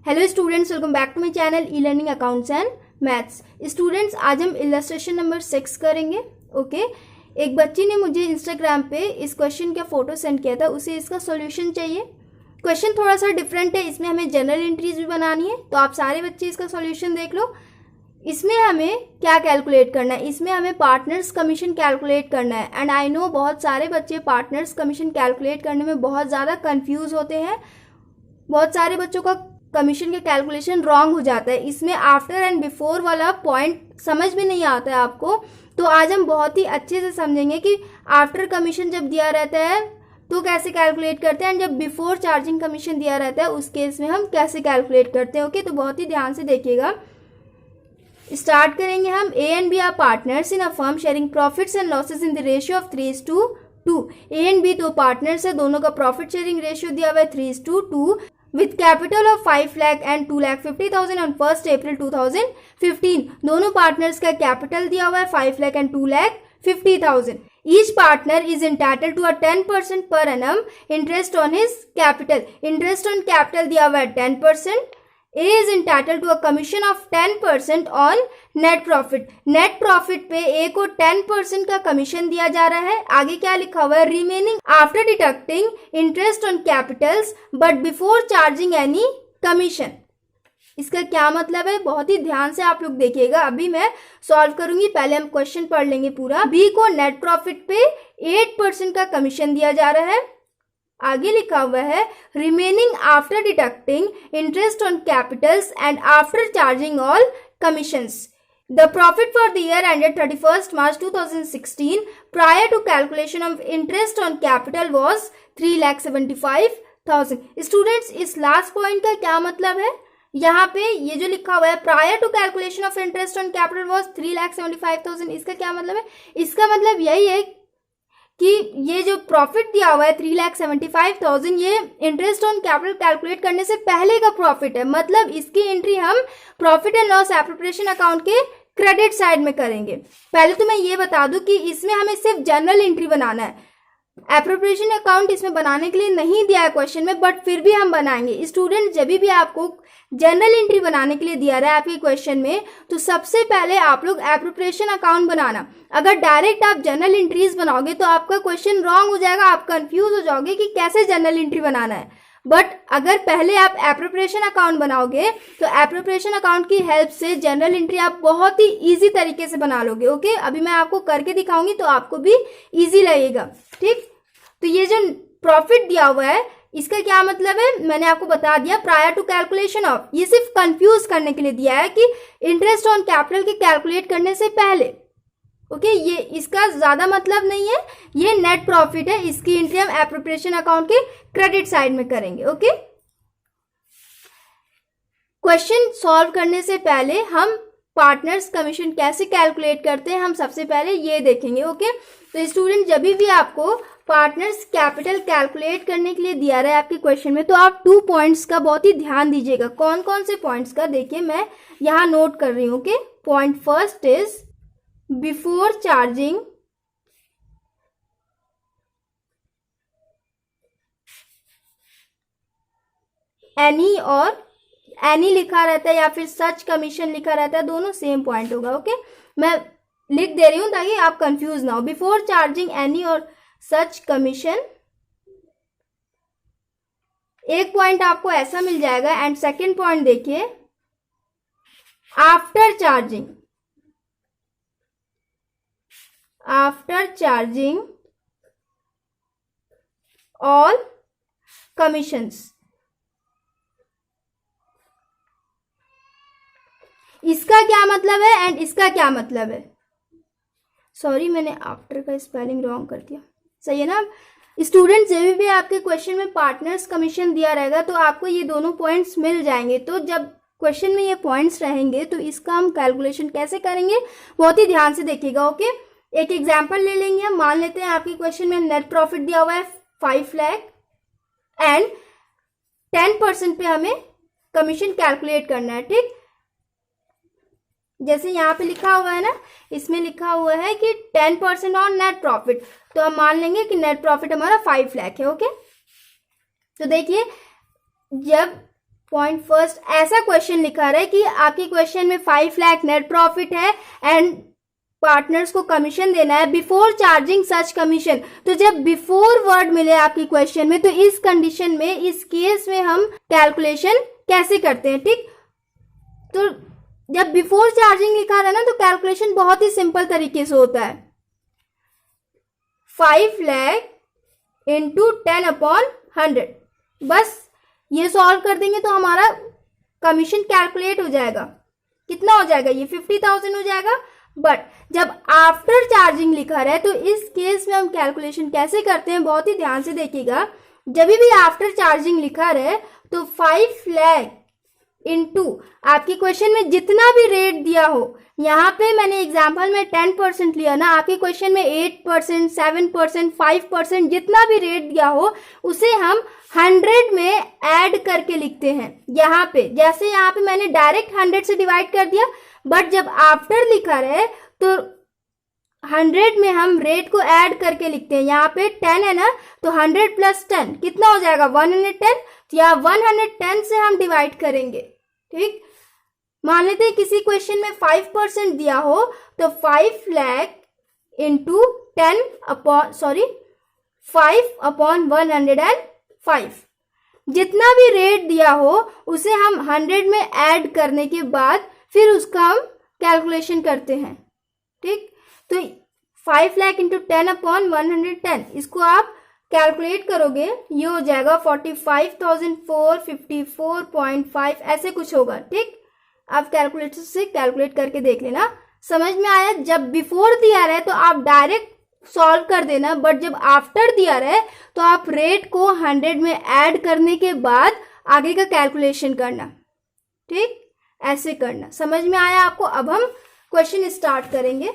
Hello students, welcome back to my channel e learning accounts and maths. Students, आज हम illustration number 6 करेंगे। Okay एक बच्ची ने मुझे इंस्टाग्राम पे इस क्वेश्चन का फोटो सेंड किया था, उसे इसका सॉल्यूशन चाहिए। क्वेश्चन थोड़ा सा डिफरेंट है, इसमें हमें जनरल एंट्रीज भी बनानी है, तो आप सारे बच्चे इसका सॉल्यूशन देख लो। इसमें हमें क्या कैलकुलेट करना है, इसमें हमें पार्टनर्स कमीशन कैलकुलेट करना है। एंड आई नो बहुत सारे बच्चे पार्टनर्स कमीशन कैलकुलेट करने में बहुत ज़्यादा कंफ्यूज होते हैं, बहुत सारे बच्चों का कमीशन का कैलकुलेशन रॉन्ग हो जाता है। इसमें आफ्टर एंड बिफोर वाला पॉइंट समझ में नहीं आता है आपको, तो आज हम बहुत ही अच्छे से समझेंगे कि आफ्टर कमीशन जब दिया रहता है तो कैसे कैलकुलेट करते हैं, एंड जब बिफोर चार्जिंग कमीशन दिया रहता है उस केस में हम कैसे कैलकुलेट करते हैं। ओके तो बहुत ही ध्यान से देखिएगा। स्टार्ट करेंगे हम। A and B are partners in a firm sharing profits and losses in the ratio of 3:2। A and B दो पार्टनर्स है, दोनों का प्रॉफिट शेयरिंग रेशियो दिया हुआ है 3:2 with capital of 5 lakh and 2,50,000 on 1st April 2015। दोनों partners का capital दिया हुआ है 5 lakh and 2,50,000। Each partner is entitled to a 10% per annum interest on his capital। Interest on capital दिया हुआ है 10%। A is entitled to a commission of 10% on net profit। net profit पे A को 10% का commission दिया जा रहा है। आगे क्या लिखा हुआ है, remaining after deducting interest on Capitals but before charging any commission. इसका क्या मतलब है, बहुत ही ध्यान से आप लोग देखिएगा। अभी मैं सॉल्व करूंगी, पहले हम क्वेश्चन पढ़ लेंगे पूरा। बी को नेट प्रॉफिट पे 8% का कमीशन दिया जा रहा है। आगे लिखा हुआ है remaining after deducting interest on capitals and after charging all commissions. The profit for the year ended 31st March 2016 prior to calculation of interest on capital was 3,75,000। Students, इस लास्ट पॉइंट का क्या मतलब है, यहाँ पे ये जो लिखा हुआ है prior to calculation of interest on capital was 3,75,000, इसका क्या मतलब है? इसका मतलब यही है कि ये जो प्रॉफिट दिया हुआ है 3,75,000 ये इंटरेस्ट ऑन कैपिटल कैलकुलेट करने से पहले का प्रॉफिट है। मतलब इसकी एंट्री हम profit and loss appropriation account के क्रेडिट साइड में करेंगे। पहले तो मैं ये बता दूं कि इसमें हमें सिर्फ जनरल एंट्री बनाना है, एप्रोप्रिएशन अकाउंट इसमें बनाने के लिए नहीं दिया है क्वेश्चन में, बट फिर भी हम बनाएंगे। स्टूडेंट, जब भी आपको जनरल एंट्री बनाने के लिए दिया रहा है आपके क्वेश्चन में, तो सबसे पहले आप लोग एप्रोप्रिएशन अकाउंट बनाना। अगर डायरेक्ट आप जनरल एंट्रीज बनाओगे तो आपका क्वेश्चन रॉन्ग हो जाएगा, आप कंफ्यूज हो जाओगे कि कैसे जनरल एंट्री बनाना है। बट अगर पहले आप एप्रोप्रिएशन अकाउंट बनाओगे तो एप्रोप्रिएशन अकाउंट की हेल्प से जनरल एंट्री आप बहुत ही इजी तरीके से बना लोगे। ओके अभी मैं आपको करके दिखाऊंगी तो आपको भी इजी लगेगा। ठीक, तो ये जो प्रॉफिट दिया हुआ है इसका क्या मतलब है, मैंने आपको बता दिया। प्रायर टू कैलकुलेशन ऑफ, ये सिर्फ कंफ्यूज करने के लिए दिया है कि इंटरेस्ट ऑन कैपिटल के कैलकुलेट करने से पहले। ओके ये इसका ज्यादा मतलब नहीं है, ये नेट प्रॉफिट है, इसकी एंट्री हम एप्रोप्रिएशन अकाउंट के क्रेडिट साइड में करेंगे। ओके क्वेश्चन सॉल्व करने से पहले हम पार्टनर्स कमीशन कैसे कैलकुलेट करते हैं हम सबसे पहले ये देखेंगे। ओके तो स्टूडेंट, जब भी आपको पार्टनर्स कैपिटल कैलकुलेट करने के लिए दिया रहा है आपके क्वेश्चन में, तो आप 2 पॉइंट्स का बहुत ही ध्यान दीजिएगा। कौन कौन से पॉइंट्स का, देखिए मैं यहाँ नोट कर रही हूँ। Okay point first is before charging any, और एनी लिखा रहता है या फिर सच कमीशन लिखा रहता है, दोनों सेम पॉइंट होगा। ओके मैं लिख दे रही हूं ताकि आप कंफ्यूज ना हो। बिफोर चार्जिंग एनी और सच कमीशन, एक पॉइंट आपको ऐसा मिल जाएगा। एंड सेकेंड पॉइंट देखिए after charging, after charging all commissions. इसका क्या मतलब है एंड इसका क्या मतलब है, सॉरी मैंने आफ्टर का स्पेलिंग रॉन्ग कर दिया, सही है ना। स्टूडेंट, जब भी आपके क्वेश्चन में पार्टनर्स कमीशन दिया रहेगा तो आपको ये दोनों पॉइंट्स मिल जाएंगे। तो जब क्वेश्चन में ये पॉइंट्स रहेंगे तो इसका हम कैलकुलेशन कैसे करेंगे बहुत ही ध्यान से देखिएगा। ओके एक एग्जाम्पल ले लेंगे हम। मान लेते हैं आपके क्वेश्चन में नेट प्रॉफिट दिया हुआ है 5 लाख एंड 10% पे हमें कमीशन कैलकुलेट करना है। ठीक, जैसे यहाँ पे लिखा हुआ है ना, इसमें लिखा हुआ है कि 10% ऑन नेट प्रॉफिट, तो हम मान लेंगे कि नेट प्रॉफिट हमारा 5 लाख है। ओके तो देखिए जब पॉइंट फर्स्ट ऐसा क्वेश्चन लिखा रहा है कि आपकी क्वेश्चन में 5 लाख नेट प्रॉफिट है एंड पार्टनर्स को कमीशन देना है बिफोर चार्जिंग सच कमीशन। तो जब बिफोर वर्ड मिले आपकी क्वेश्चन में, तो इस कंडीशन में, इस केस में हम कैलकुलेशन कैसे करते हैं, ठीक। तो जब बिफोर चार्जिंग लिखा रहा है ना, तो कैलकुलेशन बहुत ही सिंपल तरीके से होता है। 5 लाख इंटू 10/100, बस ये सॉल्व कर देंगे तो हमारा कमीशन कैलकुलेट हो जाएगा। कितना हो जाएगा? ये 50,000 हो जाएगा। बट जब आफ्टर चार्जिंग लिखा रहा है, तो इस केस में हम कैलकुलेशन कैसे करते हैं, बहुत ही ध्यान से देखिएगा। जब भी आफ्टर चार्जिंग लिखा रहा है, तो 5 लाख इंटू आपकी क्वेश्चन में जितना भी रेट दिया हो, यहाँ पे मैंने एग्जाम्पल में 10% लिया ना, आपके क्वेश्चन में 8%, 7%, 5% जितना भी रेट दिया हो, उसे हम 100 में ऐड करके लिखते हैं। यहाँ पे जैसे यहाँ पे मैंने डायरेक्ट 100 से डिवाइड कर दिया, बट जब आफ्टर लिखा रहे तो 100 में हम रेट को ऐड करके लिखते हैं। यहाँ पे 10 है ना, तो 100 + 10 कितना हो जाएगा? 110। तो यहाँ 110 से हम डिवाइड करेंगे, ठीक। मान लेते हैं किसी क्वेश्चन में 5% दिया हो, तो 5 लाख इंटू 5/105, जितना भी रेट दिया हो उसे हम 100 में ऐड करने के बाद फिर उसका हम कैलकुलेशन करते हैं, ठीक। तो 5 लाख इंटू 10/110, इसको आप कैलकुलेट करोगे, ये हो जाएगा 45,454.5, ऐसे कुछ होगा, ठीक। आप कैलकुलेटर से कैलकुलेट करके देख लेना। समझ में आया? जब बिफोर दिया रहे तो आप डायरेक्ट सॉल्व कर देना, बट जब आफ्टर दिया रहे तो आप रेट को 100 में ऐड करने के बाद आगे का कैलकुलेशन करना, ठीक। ऐसे करना। समझ में आया आपको? अब हम क्वेश्चन स्टार्ट करेंगे।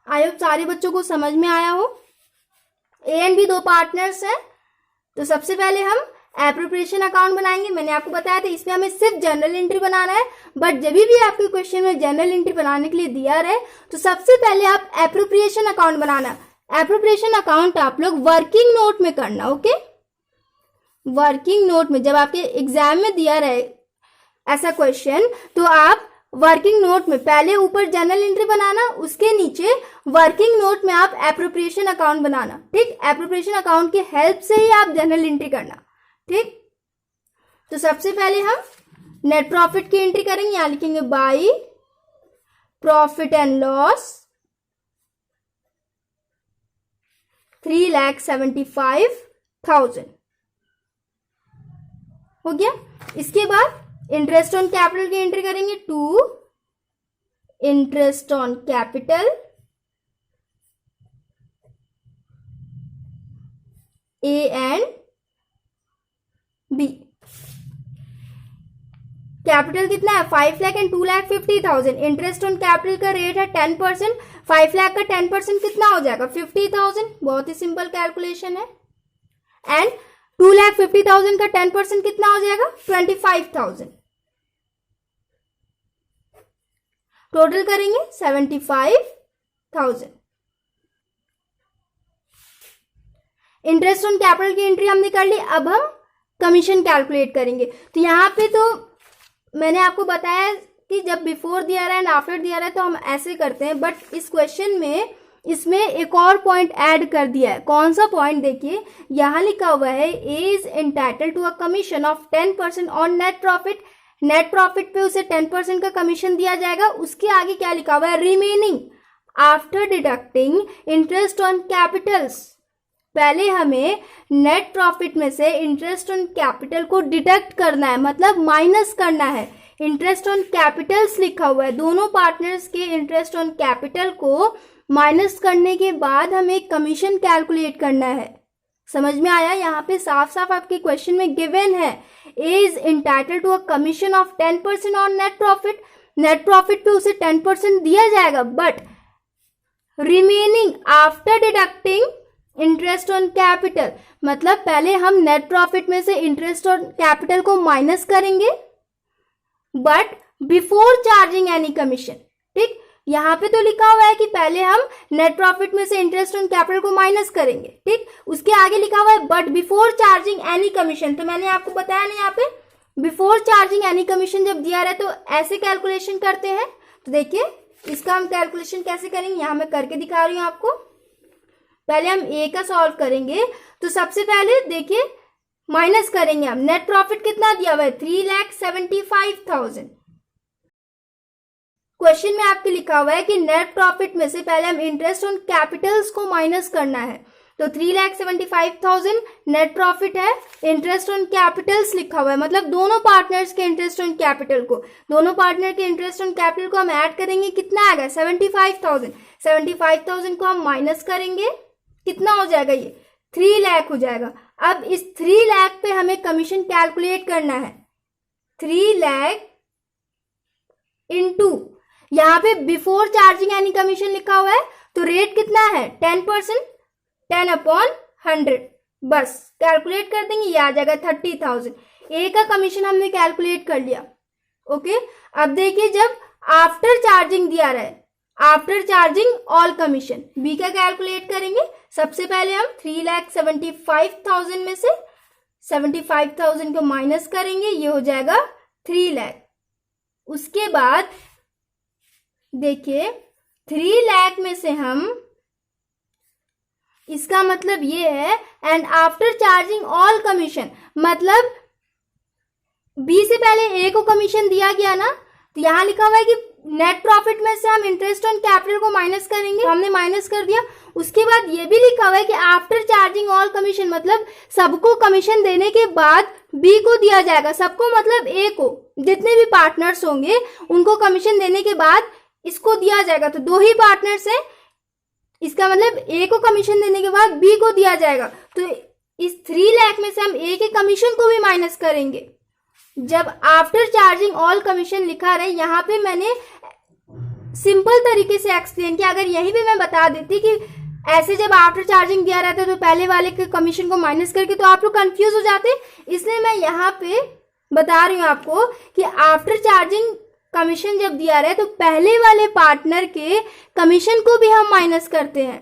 आई होप सारे बच्चों को समझ में आया हो। ए एंड बी 2 पार्टनर्स हैं, तो सबसे पहले हम एप्रोप्रिएशन अकाउंट बनाएंगे। मैंने आपको बताया था इसमें हमें सिर्फ जनरल एंट्री बनाना है, बट जब भी आपके क्वेश्चन में जनरल एंट्री बनाने के लिए दिया रहे, तो सबसे पहले आप एप्रोप्रिएशन अकाउंट बनाना। एप्रोप्रिएशन अकाउंट आप लोग वर्किंग नोट में करना, ओके। वर्किंग नोट में जब आपके एग्जाम में दिया रहे ऐसा क्वेश्चन, तो आप वर्किंग नोट में पहले ऊपर जनरल एंट्री बनाना, उसके नीचे वर्किंग नोट में आप एप्रोप्रिएशन अकाउंट बनाना, ठीक। एप्रोप्रिएशन अकाउंट की हेल्प से ही आप जनरल एंट्री करना, ठीक। तो सबसे पहले हम नेट प्रॉफिट की एंट्री करेंगे। यहां लिखेंगे बाय प्रॉफिट एंड लॉस 3,75,000 हो गया। इसके बाद इंटरेस्ट ऑन कैपिटल की एंट्री करेंगे, to interest on capital A and B. Capital कितना है? 5 lakh and 2,50,000। Interest on capital का रेट है 10%, 5 लाख का 10% कितना हो जाएगा? 50,000। बहुत ही सिंपल कैलकुलेशन है। एंड 2,50,000 का 10% कितना हो जाएगा? 25,000। टोटल करेंगे 75,000। इंटरेस्ट ऑन कैपिटल की एंट्री हमने कर ली। अब हम कमीशन कैलकुलेट करेंगे। तो यहाँ पे तो मैंने आपको बताया कि जब बिफोर दिया रहा है एंड आफ्टर दिया रहा है तो हम ऐसे करते हैं, बट इस क्वेश्चन में इसमें एक और पॉइंट ऐड कर दिया है। कौन सा पॉइंट? देखिए यहाँ लिखा हुआ है A is entitled to a commission of 10% on net profit. Net profit पे उसे 10% का कमीशन दिया जाएगा। उसके आगे क्या लिखा हुआ है? Remaining after deducting interest on Capitals. पहले हमें नेट प्रॉफिट में से इंटरेस्ट ऑन कैपिटल को डिडक्ट करना है, मतलब माइनस करना है। इंटरेस्ट ऑन कैपिटल्स लिखा हुआ है, दोनों पार्टनर्स के इंटरेस्ट ऑन कैपिटल को माइनस करने के बाद हमें कमीशन कैलकुलेट करना है। समझ में आया? यहाँ पे साफ साफ आपके क्वेश्चन में गिवन है A is entitled to a commission of 10% on net profit. Net profit पे उसे 10% दिया जाएगा, but remaining after deducting interest on capital, मतलब पहले हम नेट प्रॉफिट में से इंटरेस्ट ऑन कैपिटल को माइनस करेंगे, but before charging any commission. ठीक, यहाँ पे तो लिखा हुआ है कि पहले हम नेट प्रॉफिट में से इंटरेस्ट ऑन कैपिटल को माइनस करेंगे। ठीक, उसके आगे लिखा हुआ है but before charging any commission. तो मैंने आपको बताया ना यहाँ पे बिफोर चार्जिंग एनी कमीशन जब दिया रहा है तो ऐसे कैलकुलेशन करते हैं। तो देखिए इसका हम कैलकुलेशन कैसे करेंगे, यहां मैं करके दिखा रही हूं आपको। पहले हम ए का सॉल्व करेंगे। तो सबसे पहले देखिए माइनस करेंगे हम, नेट प्रॉफिट कितना दिया हुआ है 3,75,000। क्वेश्चन में आपके लिखा हुआ है कि नेट प्रॉफिट में से पहले हम इंटरेस्ट ऑन कैपिटल्स को माइनस करना है। तो 3,75,000 नेट प्रॉफिट है, इंटरेस्ट ऑन कैपिटल्स लिखा हुआ है, मतलब दोनों पार्टनर्स के इंटरेस्ट ऑन कैपिटल को, दोनों पार्टनर के इंटरेस्ट ऑन कैपिटल को हम ऐड करेंगे, कितना आएगा 75,000। 75,000 को हम माइनस करेंगे, कितना हो जाएगा ये 3 लाख हो जाएगा। अब इस 3 लाख पे हमें कमीशन कैलकुलेट करना है। 3 लाख इंटू यहाँ पे बिफोर चार्जिंग एनी कमीशन लिखा हुआ है, तो रेट कितना है 10%, 10/100। बस कैलकुलेट कर देंगे, ये आ जाएगा 30,000। ए का कमीशन हमने कैलकुलेट कर लिया। ओके, अब देखिए जब आफ्टर चार्जिंग दिया रहा है, after charging all commission, B का कैलकुलेट करेंगे। सबसे पहले हम 3,75,000 में से 75,000 को माइनस करेंगे, ये हो जाएगा 3 लाख। उसके बाद देखिए 3 लाख में से हम, इसका मतलब ये है and after charging all commission, मतलब बी से पहले ए को कमीशन दिया गया ना, तो यहां लिखा हुआ है कि नेट प्रॉफिट में से हम इंटरेस्ट ऑन कैपिटल को माइनस करेंगे, तो हमने माइनस कर दिया। उसके बाद ये भी लिखा हुआ है कि आफ्टर चार्जिंग ऑल कमीशन, मतलब सबको कमीशन देने के बाद बी को दिया जाएगा, सबको मतलब ए को, जितने भी पार्टनर्स होंगे उनको कमीशन देने के बाद इसको दिया जाएगा। तो 2 ही पार्टनर्स हैं, इसका मतलब ए को कमीशन देने के बाद बी को दिया जाएगा। तो इस 3 लाख में से हम ए के कमीशन को भी माइनस करेंगे। जब आफ्टर चार्जिंग ऑल कमीशन लिखा रहे, यहाँ पे मैंने सिंपल तरीके से एक्सप्लेन किया। अगर यहीं पे मैं बता देती कि ऐसे जब आफ्टर चार्जिंग दिया रहता है तो पहले वाले के कमीशन को माइनस करके, तो आप लोग कंफ्यूज हो जाते, इसलिए मैं यहाँ पे बता रही हूँ आपको कि आफ्टर चार्जिंग कमीशन जब दिया रहे तो पहले वाले पार्टनर के कमीशन को भी हम माइनस करते हैं।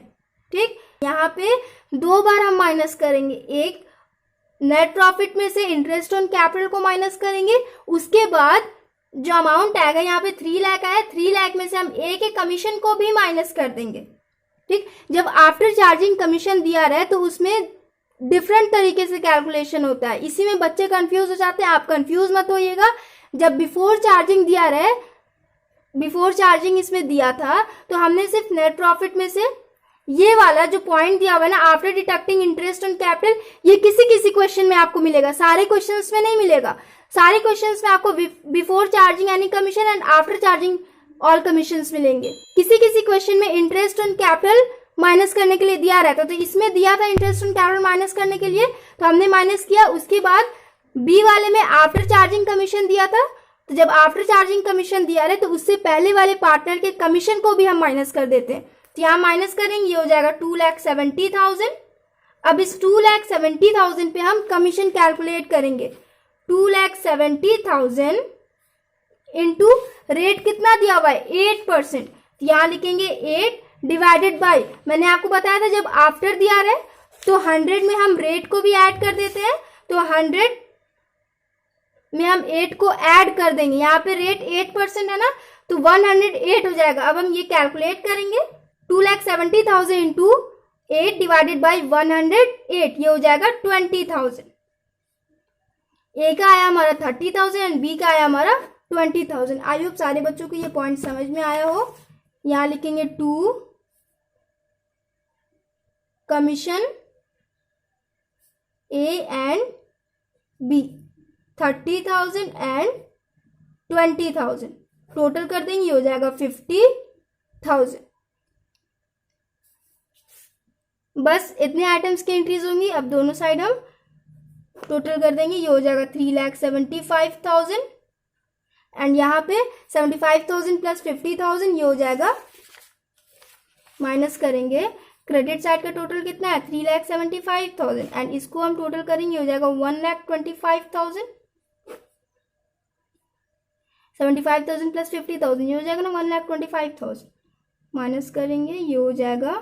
ठीक, यहाँ पे 2 बार हम माइनस करेंगे, एक नेट प्रॉफिट में से इंटरेस्ट ऑन कैपिटल को माइनस करेंगे, उसके बाद जो अमाउंट आएगा यहाँ पे 3 लाख आया, 3 लाख में से हम ए के कमीशन को भी माइनस कर देंगे। ठीक, जब आफ्टर चार्जिंग कमीशन दिया रहे तो उसमें डिफरेंट तरीके से कैलकुलेशन होता है, इसी में बच्चे कंफ्यूज हो जाते हैं। आप कंफ्यूज मत होइएगा। जब बिफोर चार्जिंग दिया रहे, बिफोर चार्जिंग इसमें दिया था, तो हमने सिर्फ नेट प्रॉफिट में से ये वाला जो पॉइंट दिया हुआ है ना, after deducting interest on capital, ये किसी किसी क्वेश्चन में आपको मिलेगा, सारे क्वेश्चंस में नहीं मिलेगा। सारे क्वेश्चंस में आपको before charging any commission and after charging all commissions मिलेंगे। किसी किसी क्वेश्चन में इंटरेस्ट ऑन कैपिटल माइनस करने के लिए दिया रहता, तो इसमें दिया था इंटरेस्ट ऑन कैपिटल माइनस करने के लिए, तो हमने माइनस किया। उसके बाद बी वाले में आफ्टर चार्जिंग कमीशन दिया था, तो जब आफ्टर चार्जिंग कमीशन दिया रहे तो उससे पहले वाले पार्टनर के कमीशन को भी हम माइनस कर देते हैं। तो यहाँ माइनस करेंगे, ये हो जाएगा 2,70,000। अब इस 2,70,000 पे हम कमीशन कैलकुलेट करेंगे। 2,70,000 इंटू रेट कितना दिया हुआ है 8%, तो यहाँ लिखेंगे 8 डिवाइडेड बाई, मैंने आपको बताया था जब आफ्टर दिया रहे तो 100 में हम रेट को भी ऐड कर देते हैं, तो 100 में हम 8 को ऐड कर देंगे। यहाँ पे रेट 8% है ना, तो 108 हो जाएगा। अब हम ये कैलकुलेट करेंगे, 2,70,000 इंटू 8 डिवाइडेड बाई 108, ये हो जाएगा 20,000। ए का आया हमारा 30,000 एंड बी का आया हमारा 20,000। आई होप सारे बच्चों को ये पॉइंट समझ में आया हो। यहाँ लिखेंगे 2 commission A and B, 30,000 and 20,000, total कर देंगे, ये हो जाएगा 50,000। बस इतने आइटम्स की एंट्रीज होंगी। अब दोनों साइड हम टोटल कर देंगे, ये हो जाएगा 3,75,000 एंड यहाँ पे 75,000 प्लस 50,000, ये हो जाएगा, माइनस करेंगे क्रेडिट साइड का टोटल कितना है 3,75,000 एंड इसको हम टोटल करेंगे, हो जाएगा 1,25,000। 75,000 प्लस 50,000, ये हो जाएगा ना 1,25,000, माइनस करेंगे, ये हो जाएगा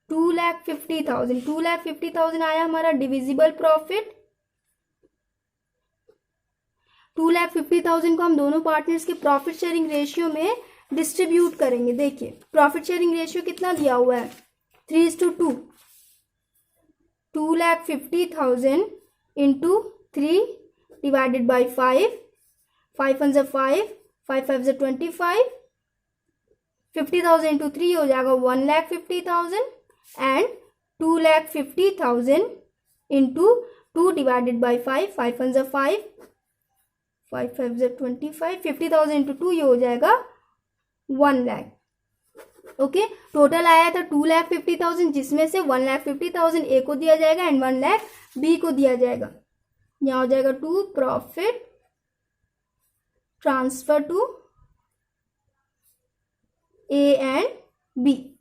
2,50,000। 2,50,000 आया हमारा डिविजिबल प्रॉफिट 2,50,000 को हम दोनों पार्टनर्स के प्रॉफिट शेयरिंग रेशियो में डिस्ट्रीब्यूट करेंगे। देखिए प्रॉफिट शेयरिंग रेशियो कितना दिया हुआ है, 3:2। 2,50,000 इंटू 3 डिवाइडेड बाई 5, 5 1 5, 5 5 25, 50,000 इंटू 3 हो जाएगा 1,50,000 and 2,50,000 into 2 divided by 5, 5 1 5, 5 5 25, 50,000 into 2 ये हो जाएगा 1 लाख। ओके, टोटल आया था 2,50,000 जिसमें से 1,50,000 ए को दिया जाएगा एंड 1 लाख बी को दिया जाएगा। यहाँ हो जाएगा 2 profit transfer to A and B.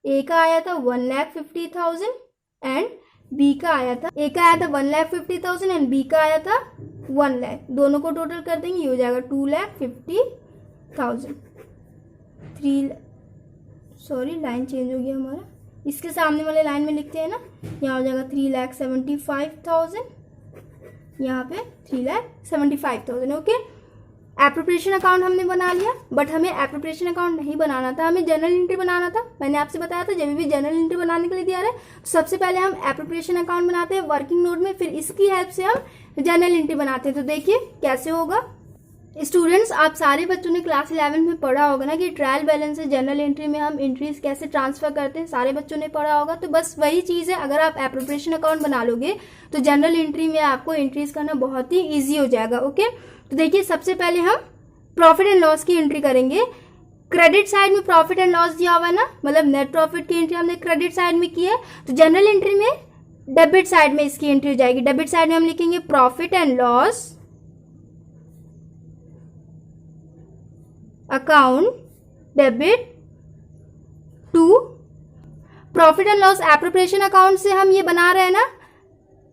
A का आया था 1,50,000 एंड बी का आया था, ए का आया था 1,50,000 एंड बी का आया था 1 लाख। दोनों को टोटल कर देंगे, ये हो जाएगा 2,50,000। सॉरी लाइन चेंज हो गया हमारा, इसके सामने वाले लाइन में लिखते हैं ना, यहाँ हो जाएगा 3,75,000, यहाँ पे 3,75,000। ओके, एप्रोप्रिएशन अकाउंट हमने बना लिया, बट हमें एप्रोप्रिएशन अकाउंट नहीं बनाना था, हमें जनरल एंट्री बनाना था। मैंने आपसे बताया था जब भी जनरल एंट्री बनाने के लिए दिया है तो सबसे पहले हम एप्रोप्रिएशन अकाउंट बनाते हैं वर्किंग नोट में, फिर इसकी हेल्प से हम जनरल एंट्री बनाते हैं। तो देखिए कैसे होगा। स्टूडेंट्स, आप सारे बच्चों ने क्लास 11 में पढ़ा होगा ना कि ट्रायल बैलेंस से जनरल एंट्री में हम एंट्रीज कैसे ट्रांसफर करते हैं, सारे बच्चों ने पढ़ा होगा। तो बस वही चीज़ है, अगर आप एप्रोप्रिएशन अकाउंट बना लोगे तो जनरल एंट्री में आपको एंट्रीज करना बहुत ही ईजी हो जाएगा। ओके, तो देखिए सबसे पहले हम प्रॉफिट एंड लॉस की एंट्री करेंगे। क्रेडिट साइड में प्रॉफिट एंड लॉस दिया हुआ है ना, मतलब नेट प्रॉफिट की एंट्री हमने क्रेडिट साइड में की है, तो जनरल एंट्री में डेबिट साइड में इसकी एंट्री हो जाएगी। डेबिट साइड में हम लिखेंगे profit and loss account debit to profit and loss appropriation account से हम ये बना रहे हैं ना,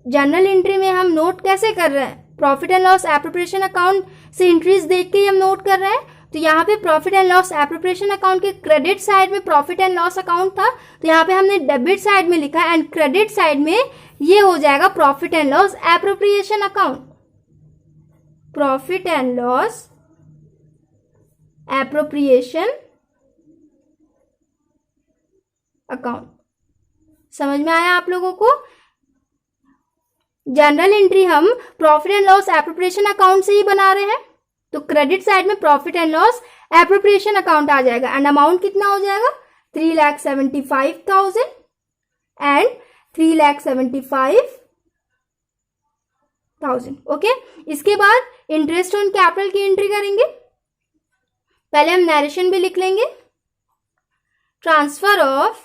जनरल एंट्री में हम नोट कैसे कर रहे हैं, profit and loss appropriation account से एंट्रीज देख के ही हम नोट कर रहे हैं। तो यहाँ पे profit and loss appropriation account के क्रेडिट साइड में प्रॉफिट एंड लॉस अकाउंट था, तो यहाँ पे हमने डेबिट साइड में लिखा है एंड क्रेडिट साइड में ये हो जाएगा profit and loss appropriation account. Profit and loss appropriation account. समझ में आया आप लोगों को? जनरल एंट्री हम profit and loss appropriation account से ही बना रहे हैं, तो क्रेडिट साइड में profit and loss appropriation account आ जाएगा एंड अमाउंट कितना हो जाएगा 3,75,000 एंड 3,75,000। ओके, इसके बाद इंटरेस्ट ऑन कैपिटल की एंट्री करेंगे। पहले हम नरेशन भी लिख लेंगे, transfer of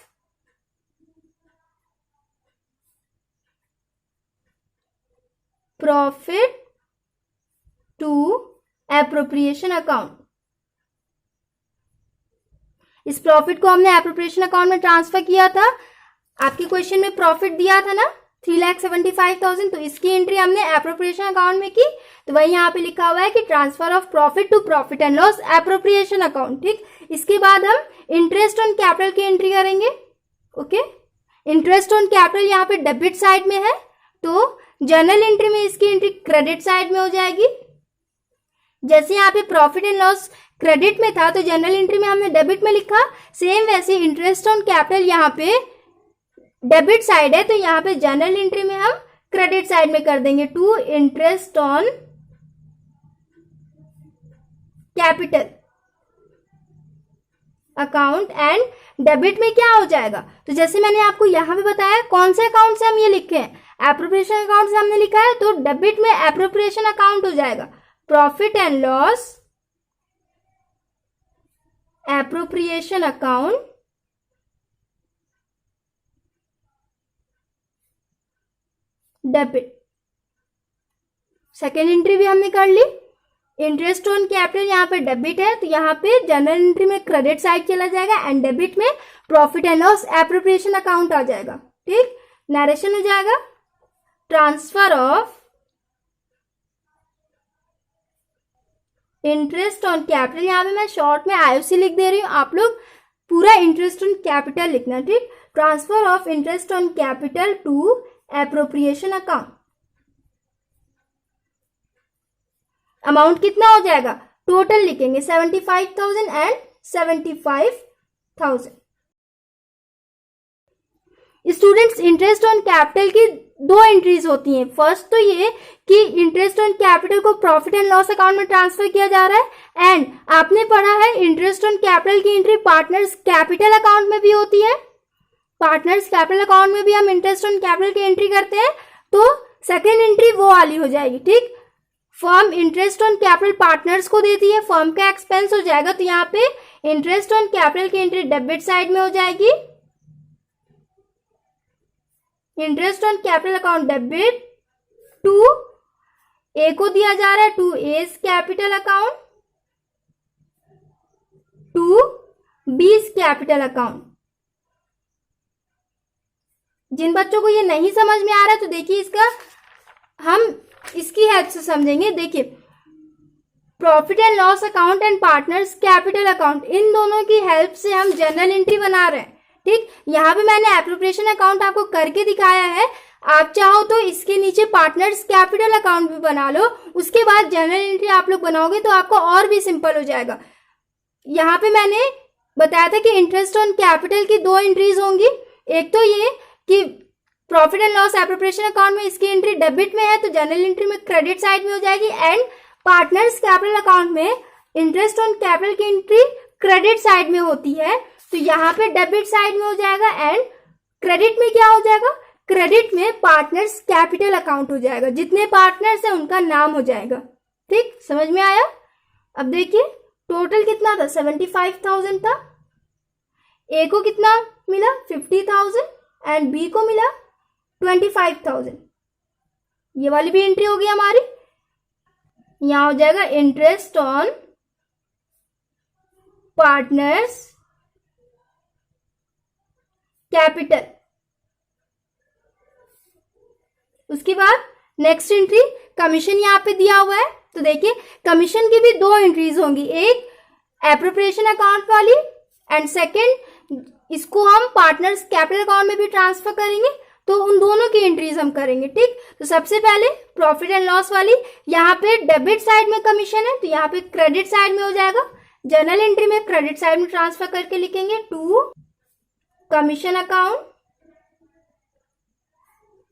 profit to appropriation account. इस प्रॉफिट को हमने एप्रोप्रिएशन अकाउंट में ट्रांसफर किया था। आपके क्वेश्चन में प्रॉफिट दिया था ना 3,75,000, तो इसकी एंट्री हमने एप्रोप्रिएशन अकाउंट में की, तो वही यहाँ पे लिखा हुआ है कि transfer of profit to profit and loss appropriation account. ठीक, इसके बाद हम इंटरेस्ट ऑन कैपिटल की एंट्री करेंगे। ओके, इंटरेस्ट ऑन कैपिटल यहाँ पे डेबिट साइड में है, तो जनरल एंट्री में इसकी एंट्री क्रेडिट साइड में हो जाएगी। जैसे यहाँ पे प्रॉफिट एंड लॉस क्रेडिट में था तो जनरल एंट्री में हमने डेबिट में लिखा, सेम वैसे इंटरेस्ट ऑन कैपिटल यहाँ पे डेबिट साइड है, तो यहाँ पे जनरल एंट्री में हम क्रेडिट साइड में कर देंगे to interest on capital account and debit में क्या हो जाएगा, तो जैसे मैंने आपको यहां पे बताया कौन से अकाउंट से हम ये लिखे हैं, एप्रोप्रिएशन अकाउंट से हमने लिखा है, तो डेबिट में एप्रोप्रिएशन अकाउंट हो जाएगा profit and loss appropriation account debit. Second entry भी हमने कर ली। इंटरेस्ट ऑन कैपिटल यहाँ पे डेबिट है, तो यहाँ पे जनरल एंट्री में क्रेडिट साइड चला जाएगा एंड डेबिट में profit and loss appropriation account आ जाएगा। ठीक, नरेशन हो जाएगा transfer of interest on capital, यहाँ पे मैं शॉर्ट में आईओसी लिख दे रही हूँ, आप लोग पूरा इंटरेस्ट ऑन कैपिटल लिखना। ठीक, transfer of interest on capital to appropriation account. Amount कितना हो जाएगा, टोटल लिखेंगे 75,000 and 75,000। Students, interest on capital की दो एंट्रीज होती हैं। फर्स्ट तो ये कि इंटरेस्ट ऑन कैपिटल को प्रॉफिट एंड लॉस अकाउंट में ट्रांसफर किया जा रहा है, एंड आपने पढ़ा है इंटरेस्ट ऑन कैपिटल की एंट्री पार्टनर्स कैपिटल अकाउंट में भी होती है। पार्टनर्स कैपिटल अकाउंट में भी हम इंटरेस्ट ऑन कैपिटल की एंट्री करते हैं, तो सेकेंड एंट्री वो वाली हो जाएगी। ठीक, firm interest on capital partners को देती है, फर्म का एक्सपेंस हो जाएगा, तो यहाँ पे इंटरेस्ट ऑन कैपिटल की एंट्री डेबिट साइड में हो जाएगी। Interest on capital account debit to A को दिया जा रहा है, to A's capital account, to B's capital account. जिन बच्चों को ये नहीं समझ में आ रहा है तो देखिए इसका हम इसकी हेल्प से समझेंगे। देखिए, profit and loss account and partners capital account, इन दोनों की हेल्प से हम जर्नल एंट्री बना रहे हैं। ठीक, यहाँ पे मैंने एप्रोप्रिएशन अकाउंट आपको करके दिखाया है, आप चाहो तो इसके नीचे पार्टनर्स कैपिटल अकाउंट भी बना लो, उसके बाद जर्नल एंट्री आप लोग बनाओगे तो आपको और भी सिंपल हो जाएगा। यहाँ पे मैंने बताया था कि इंटरेस्ट ऑन कैपिटल की दो एंट्रीज होंगी, एक तो ये कि profit and loss appropriation account में इसकी एंट्री डेबिट में है तो जर्नल एंट्री में क्रेडिट साइड में हो जाएगी, एंड पार्टनर्स कैपिटल अकाउंट में इंटरेस्ट ऑन कैपिटल की एंट्री क्रेडिट साइड में होती है, तो यहाँ पे डेबिट साइड में हो जाएगा, एंड क्रेडिट में क्या हो जाएगा, क्रेडिट में पार्टनर्स कैपिटल अकाउंट हो जाएगा, जितने पार्टनर्स हैं उनका नाम हो जाएगा। ठीक, समझ में आया। अब देखिए टोटल कितना था, 75,000 था, ए को कितना मिला 50,000 एंड बी को मिला 25,000। ये वाली भी एंट्री होगी हमारी, यहां हो जाएगा इंटरेस्ट ऑन पार्टनर्स कैपिटल। उसके बाद नेक्स्ट एंट्री कमीशन यहाँ पे दिया हुआ है, तो देखिए कमीशन की भी दो एंट्रीज होंगी, एक एप्रोप्रिएशन अकाउंट वाली एंड सेकंड इसको हम पार्टनर्स कैपिटल अकाउंट में भी ट्रांसफर करेंगे, तो उन दोनों की एंट्रीज हम करेंगे। ठीक, तो सबसे पहले प्रॉफिट एंड लॉस वाली, यहाँ पे डेबिट साइड में कमीशन है तो यहाँ पे क्रेडिट साइड में हो जाएगा, जर्नल एंट्री में क्रेडिट साइड में ट्रांसफर करके लिखेंगे to commission account,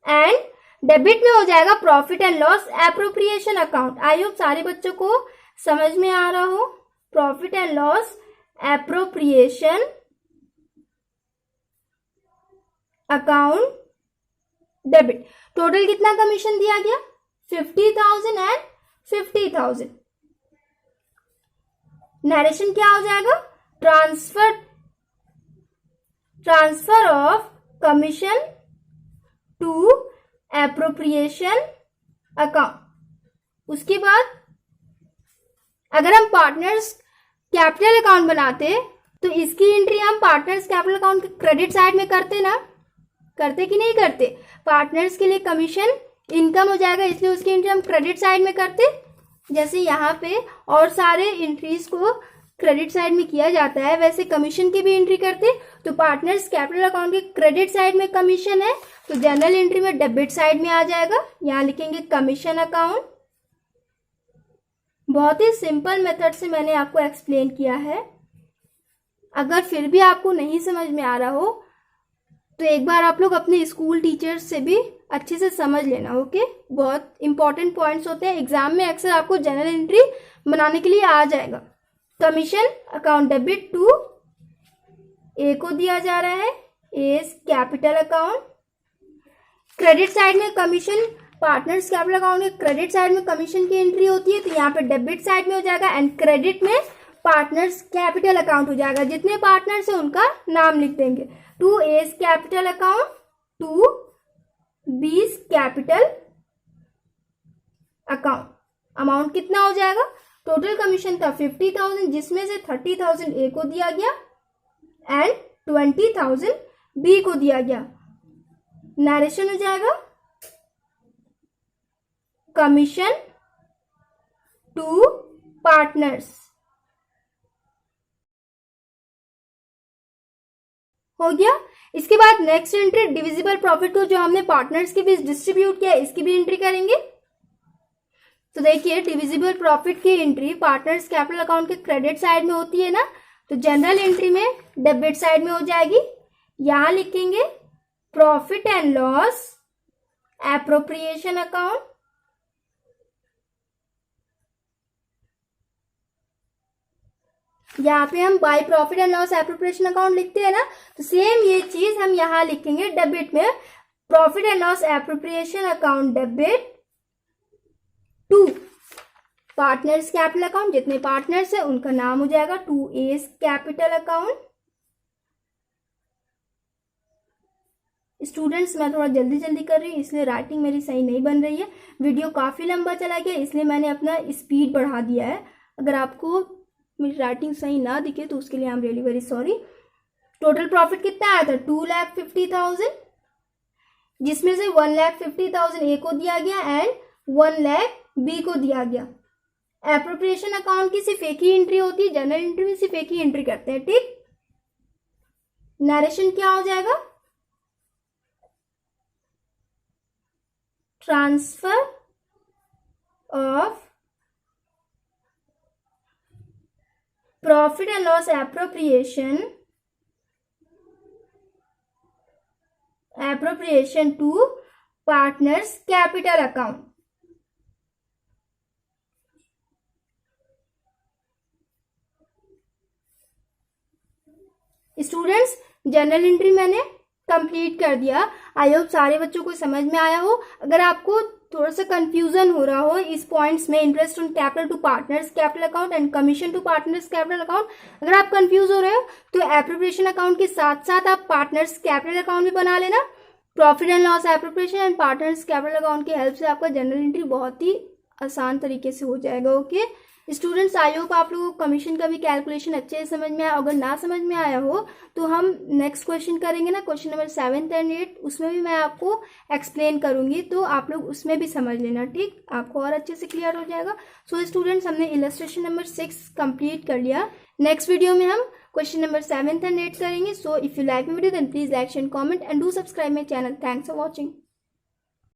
and debit में हो जाएगा profit and loss appropriation account. I hope सारे बच्चों को समझ में आ रहा हो। Profit and loss appropriation account debit. Total कितना कमीशन दिया गया, 50,000 एंड 50,000। नरेशन क्या हो जाएगा, transfer of commission to appropriation account. उसके बाद अगर हम पार्टनर्स कैपिटल अकाउंट बनाते तो इसकी एंट्री हम पार्टनर्स कैपिटल अकाउंट के क्रेडिट साइड में करते ना, करते कि नहीं करते। पार्टनर्स के लिए कमीशन इनकम हो जाएगा, इसलिए उसकी एंट्री हम क्रेडिट साइड में करते, जैसे यहाँ पे और सारे एंट्रीज को क्रेडिट साइड में किया जाता है वैसे कमीशन की भी एंट्री करते। तो पार्टनर्स कैपिटल अकाउंट के क्रेडिट साइड में कमीशन है तो जर्नल एंट्री में डेबिट साइड में आ जाएगा, यहाँ लिखेंगे कमीशन अकाउंट। बहुत ही सिंपल मेथड से मैंने आपको एक्सप्लेन किया है। अगर फिर भी आपको नहीं समझ में आ रहा हो तो एक बार आप लोग अपने स्कूल टीचर्स से भी अच्छे से समझ लेना। ओके, बहुत इंपॉर्टेंट पॉइंट्स होते हैं, एग्जाम में अक्सर आपको जर्नल एंट्री बनाने के लिए आ जाएगा। Commission account debit to A को दिया जा रहा है, A's capital account. Credit side में कमीशन पार्टनर्स कैपिटल अकाउंट के क्रेडिट साइड में कमीशन की एंट्री होती है तो यहाँ पे डेबिट साइड में हो जाएगा, एंड क्रेडिट में पार्टनर्स कैपिटल अकाउंट हो जाएगा, जितने पार्टनर्स है उनका नाम लिख देंगे, to A's capital account, to B's capital account. Amount कितना हो जाएगा, टोटल कमीशन था 50,000 जिसमें से 30,000 ए को दिया गया एंड 20,000 बी को दिया गया। नरेशन हो जाएगा कमीशन टू पार्टनर्स। हो गया। इसके बाद नेक्स्ट एंट्री डिविजिबल प्रॉफिट को जो हमने पार्टनर्स के बीच डिस्ट्रीब्यूट किया इसकी भी एंट्री करेंगे। तो देखिए डिविजिबल प्रॉफिट की एंट्री पार्टनर्स कैपिटल अकाउंट के क्रेडिट साइड में होती है ना, तो जनरल एंट्री में डेबिट साइड में हो जाएगी। यहां लिखेंगे profit and loss appropriation account, यहाँ पे हम by profit and loss appropriation account लिखते हैं ना, तो सेम ये चीज हम यहाँ लिखेंगे डेबिट में, profit and loss appropriation account debit to partners capital account, जितने पार्टनर्स है उनका नाम हो जाएगा to S capital account. Students मैं थोड़ा जल्दी जल्दी कर रही हूँ इसलिए राइटिंग मेरी सही नहीं बन रही है, वीडियो काफी लंबा चला गया इसलिए मैंने अपना स्पीड बढ़ा दिया है। अगर आपको मेरी राइटिंग सही ना दिखे तो उसके लिए I am really very sorry. Total profit कितना आया था 2,50,000, जिसमें से 1,50,000 ए को दिया गया एंड 1 लाख बी को दिया गया। एप्रोप्रिएशन अकाउंट की सिर्फ एक ही एंट्री होती है, जनरल एंट्री में सिर्फ एक ही एंट्री करते हैं, ठीक। नरेशन क्या हो जाएगा, transfer of profit and loss appropriation to partners capital account. Students journal entry मैंने कंप्लीट कर दिया, आई होप सारे बच्चों को समझ में आया हो। अगर आपको थोड़ा सा कंफ्यूजन हो रहा हो इस पॉइंट्स में, interest on capital to partners capital account and commission to partners capital account, अगर आप कंफ्यूज हो रहे हो तो एप्रोप्रिएशन अकाउंट के साथ साथ आप पार्टनर्स कैपिटल अकाउंट भी बना लेना। Profit and loss appropriation and partners capital account की हेल्प से आपका जनरल एंट्री बहुत ही आसान तरीके से हो जाएगा। ओके स्टूडेंट्स, आई होप आप लोगों को कमीशन का भी कैलकुलेशन अच्छे से समझ में आया। अगर ना समझ में आया हो तो हम नेक्स्ट क्वेश्चन करेंगे ना, क्वेश्चन नंबर 7 एंड 8, उसमें भी मैं आपको एक्सप्लेन करूंगी, तो आप लोग उसमें भी समझ लेना, ठीक, आपको और अच्छे से क्लियर हो जाएगा। सो स्टूडेंट्स हमने इलस्ट्रेशन नंबर 6 कंप्लीट कर लिया। नेक्स्ट वीडियो में हम क्वेश्चन नंबर 7 एंड 8 करेंगे। So if you like my video then please like share comment and do subscribe my channel. Thanks for watching.